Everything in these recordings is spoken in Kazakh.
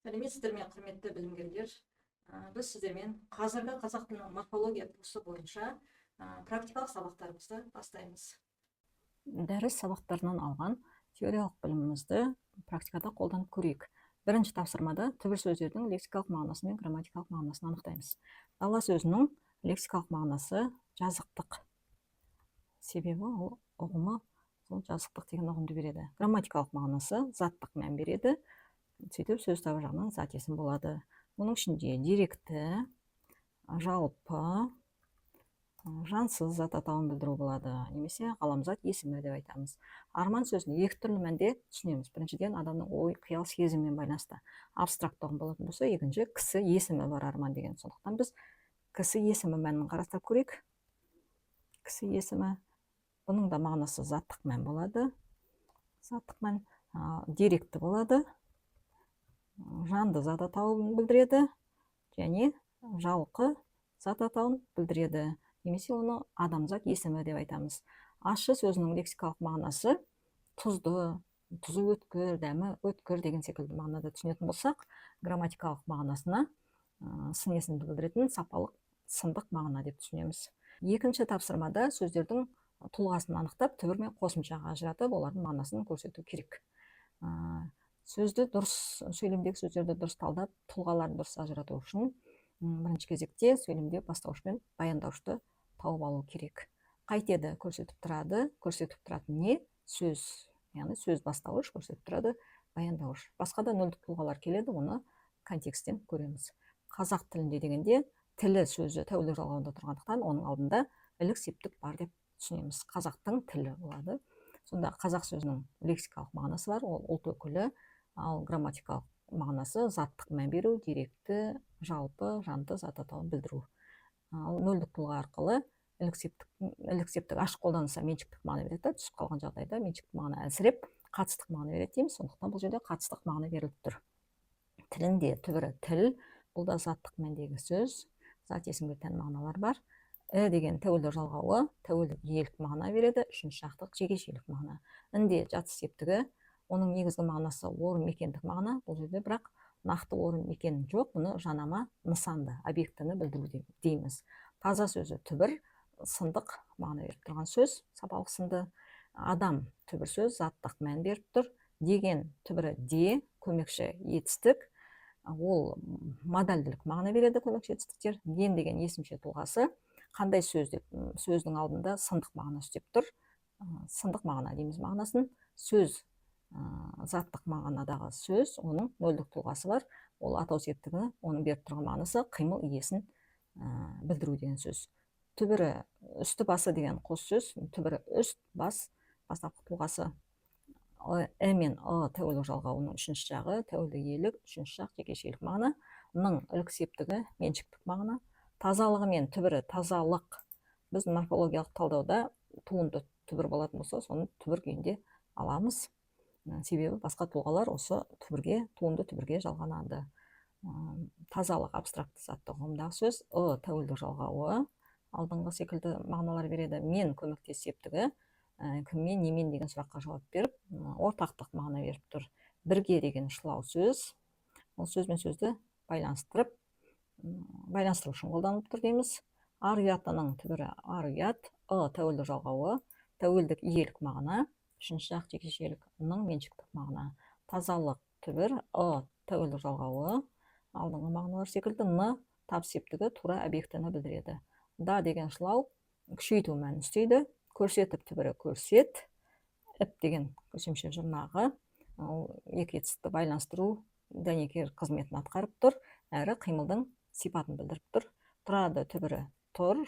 Сәлеметсіздер ме, құрметті білімгерлер. Біз сіздермен қазіргі қазақ тілінің морфология курсы бойынша практикалық сабақтарымызды бастаймыз. Дәріс сабақтарынан алған теориялық білімімізді практикада қолданып көрейік. Бірінші тапсырмада түбір сөздердің лексикалық мағынасы мен грамматикалық мағынасын анықтаймыз. Дала сөзінің лексикалық мағынасы жазықтық. Себебі ол ұғымы сол жазықтық деген ұғымды береді. Грамматикалық мағынасы заттық мән береді. Сөйтіп сөз табы жағынан зат есім болады. Оның ішінде деректі, жалпы, жансыз зат атауын білдіру болады, немесе ғаламзат есімі деп айтамыз. Арман сөзін екі түрлі мәнде түсінеміз. Біріншіден, адамның ой, қиял, сезіммен байланысты абстракт ұғым болатын болса, екінші кісі есімі бар арман деген. Сондықтан біз кісі есімі мәнін қарастырып көрейік. Кісі есімі, бұның да мағынасы заттық мән болады. Заттық мән деректі болады, жанды зат атауын білдіреді, және жалқы зат атауын білдіреді. Немесе оны адамзат есімі деп айтамыз. Ащы сөзінің лексикалық мағынасы тұзды, тұзы өткір, дәмі өткір деген секілді мағынада түсінетін болсақ, грамматикалық мағынасына сын есімді білдіретін сапалық сындық мағына деп түсінеміз. Екінші тапсырмада сөздердің тұлғасын анықтап, түбір мен қосымшаға ажыратып, олардың мағынасын көрсету керек. Сөзді дұрыс, сөйлемдегі сөздерді дұрыс талдап, тұлғаларды дұрыс ажырату үшін бірінші кезекте сөйлемде бастауыш пен баяндаушты тауып алу керек. Қайтеді көрсетіп тұрады, көрсетіп тұратын не? Сөз, яғни сөз бастауыш, көрсетіп тұрады баяндауыш. Басқа да нөлдік тұлғалар келеді, оны контексттен көреміз. Қазақ тілінде дегенде тілі сөзі тәуелді жалғауында тұрғандықтан, оның алдында ілік септік бар деп түсінеміз. Қазақтың тілі болады. Сонда қазақ сөзінің лексикалық мағынасы бар, ол ұлт өкілі, ал грамматикалық мағынасы заттық мән беру, деректі, жалпы, жанды зат атауын білдіру. Ал нөлдік тұлға арқылы ілік септік ашық қолданылса меншіктік мағына береді, түсіп қалған жағдайда меншіктік мағына әлсіреп қатыстық мағына береді дейміз. Сондықтан бұл жерде қатыстық мағына беріліп тұр. Тілінде түбірі тіл, бұл да заттық мәндегі сөз, зат есімге тән мағыналар бар. Деген тәуелді жалғауы тәуелдік иелік мағына береді, үшінші жақтық жекешелік мағына. Інде жатыс септігі, оның негізгі мағынасы орын мекендік мағына. Бұл жерде бірақ нақты орын мекен жоқ, бұны жанама нысанды, объектіні білдіру дейміз. Таза сөзі түбір, сындық мағына беріп тұрған сөз, сапалық сынды. Адам түбір сөз, заттық мән беріп тұр. Деген түбірі де, көмекші етістік, ол модальділік мағына береді, көмекші етістіктер. Ген деген есімше тұлғасы, қандай сөз деп, сөздің алдында сындық мағына істеп тұр. Сындық мағына дейміз мағынасын. Сөз, заттық мағынадағы сөз, оның нөлдік тұлғасы бар, ол атау септігі, оның беріп тұрған мағынасы қимыл иесін білдіру деген сөз. Түбірі үсті басы деген қос сөз, түбірі үст, бас, бастапқы тұлғасы мен тәуелді жалғауының үшінші жағы тәуелді иелік, үшінші жақ жекешелік мағына. Ның ілік септігі меншіктік мағына. Тазалығы мен түбірі тазалық. Біз морфологиялық талдауда туынды түбір болатын болса, соны түбір күйінде аламыз. Себебі басқа тұлғалар осы түбірге, туынды түбірге жалғанады. Тазалық абстракты затты ұғымдағы сөз, тәуелді жалғауы, алдыңғы секілді мағыналар береді. Мен көмектес септігі, кіммен, немен деген сұраққа жауап беріп, ортақтық мағына беріп тұр. Бірге деген шылау сөз, ол сөз бен сөзді байланыстырып, байланыстыру үшін қолданылып тұр дейміз. Ар ұятының түбірі ар ұят, тәуелді жалғауы, тәуелдік иелік мағына, үшінші жақ жекешелік, ның меншіктік мағына. Тазалық түбір, тәуелді жалғауы, алдыңғы мағыналар секілді, ны тап септігі тура объектіні білдіреді. Да деген шылау күшейту мәнін істейді. Көрсетіп түбірі көрсет, іп деген көсемше жұрнағы, екі етістікті байланыстыру дәнекер қызметін атқарып тұр, әрі қимылдың сипатын білдіріп тұр. Тұрады түбірі тұр,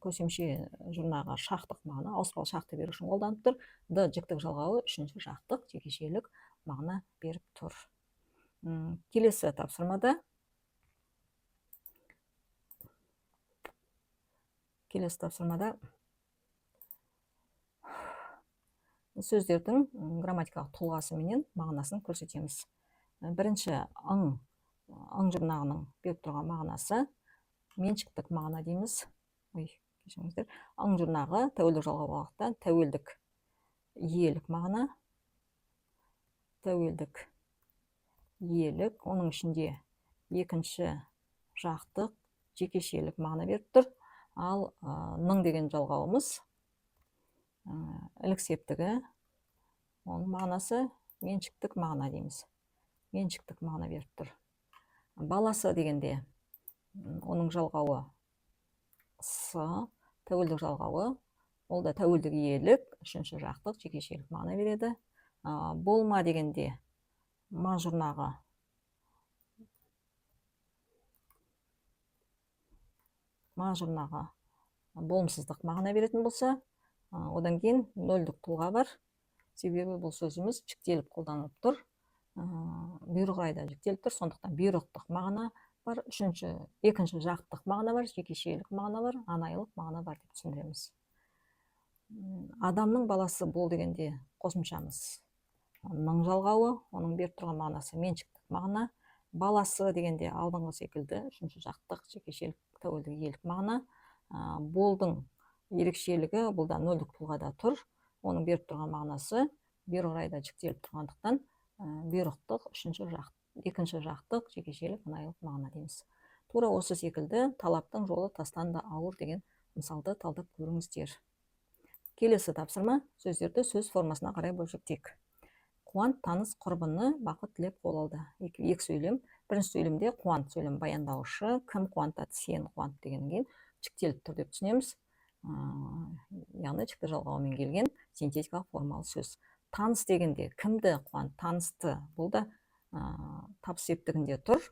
көсемше жұрнағы шақтық мағына, ауыспалы шақты беру үшін қолданып тұр. Д жіктік жалғауы үшінші жақтық жекешелік мағына беріп тұр. Келесі тапсырмада сөздердің грамматикалық тұлғасы менен мағынасын көрсетеміз. Бірінші ың жұрнағының беріп тұрған мағынасы меншіктік мағына дейміз. кешіріңіздер. Ың жұрнағы тәуелдік жалғау уақытта тәуелдік иелік мағына, тәуелдік иелік, оның ішінде екінші жақтық жекешелік мағына беріп тұр. Ал ның деген жалғауымыз ілік септігі, оның мағынасы меншіктік мағына дейміз. Меншіктік мағына беріп тұр. Баласы дегенде оның жалғауы с, тәуелдік жалғауы, ол да тәуелдік иелік, үшінші жақтық жекешелік мағына береді. Болма дегенде ма жұрнағы, болымсыздық мағына беретін болса, одан кейін нөлдік тұлға бар. Себебі бұл сөзіміз жіктеліп қолданылып тұр. Бұйрық райда жіктеліп тұр, сондықтан бұйрықтық мағына бар, екінші жақтық мағына бар, жекешелік мағына бар, анайылық мағына бар деп түсіндіреміз. Адамның баласы бол дегенде қосымшамыз ның жалғауы, оның беріп тұрған мағынасы меншіктік мағына. Баласы дегенде алдыңғы секілді үшінші жақтық жекешелік тәуелдік иелік мағына. Болдың ерекшелігі бұлда нөлдік тұлғада тұр, оның беріп тұрған мағынасы бұйрық райда жіктеліп тұрғандықтан бұйрықтық екінші жақтық жекешелік анайылық мағына дейміз. Тура осы секілді талаптың жолы тастан да ауыр деген мысалды талдап көріңіздер. Келесі тапсырма, сөздерді сөз формасына қарай бөлшектейік. Қуант таныс құрбыны бақыт тілеп қол алды. Екі сөйлем. Бірінші сөйлемде қуант сөйлем баяндаушы, кім қуантады, сен қуант дегеннен кейін жіктеліп тұр деп түсінеміз. Яғни жікті жалғауымен келген синтетикалық формалы сөз. Таныс дегенде кімді қуант, танысты, бұл да тап септігінде тұр.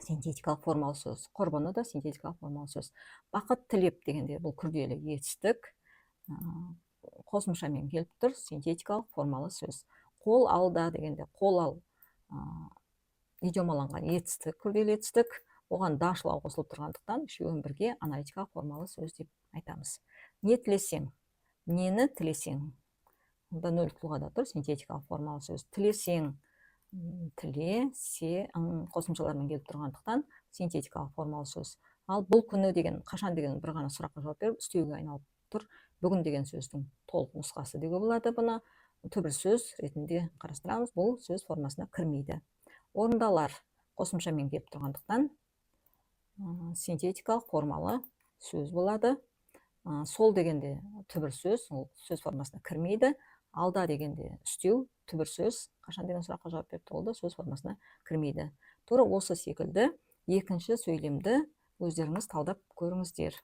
Синтетикалық формалы сөз. Құрбыны да синтетикалық формалы сөз. Бақыт тілеп дегенде бұл күрделі етістік, қосымшамен келіп тұр, синтетикалық формалы сөз. Қол алда дегенде қол ал идиомаланған етістік, күрделі етістік, оған дашылау қосылып тұрғандықтан үшеуін бірге аналитикалық формалы сөз деп айтамыз. Не тілесең, нені тілесең, бұнда нөлдік тұлғада тұр, синтетикалық формалы сөз. Тілесең, тіле, се, қосымшалармен келіп тұрғандықтан синтетикалық формалы сөз. Ал бұл күні деген, қашан деген бір ғана сұраққа жауап беріп, істеуге айналып тұр. Бүгін деген сөздің толық нұсқасы деуге болады. Бұны түбір сөз ретінде қарастырамыз. Бұл сөз формасына кірмейді. Орындалар қосымшамен келіп тұрғандықтан синтетикалық формалы сөз болады. Сол дегенде түбір сөз, ол сөз формасына кірмейді. Алда дегенде істеу, түбір сөз, қашан деген сұраққа жауап беріп ол да сөз формасына кірмейді. Тура осы секілді екінші сөйлемді өздеріңіз талдап көріңіздер.